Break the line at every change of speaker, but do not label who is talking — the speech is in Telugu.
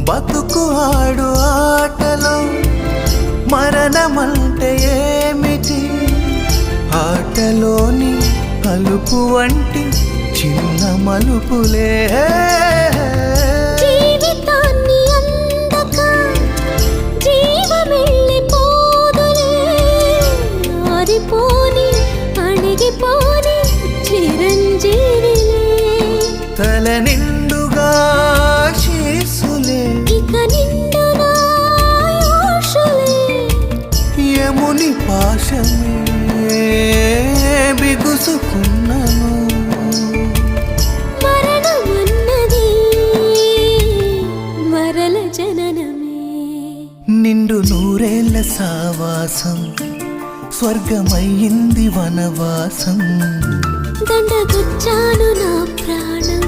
బతుకు ఆడు ఆటలో మరణమంటే ఏమిటి? ఆటలోని అలుపు వంటి చిన్న మలుపులే
జీవితాన్ని అందక జీవమెళ్ళిపోదులే, ఆరిపోని అణిగిపోని చిరంజీవిలే.
తల నిండుగా శీసులే,
ఇక నిండునా ఆశలే.
యముని పాశమే బిగుసుకున్నను.
మరణమన్నది మరల జననమే.
నిండు నూరేళ్ల సావాసం స్వర్గమయ్యింది వనవాసం.
దండగుచ్చాను నా ప్రాణం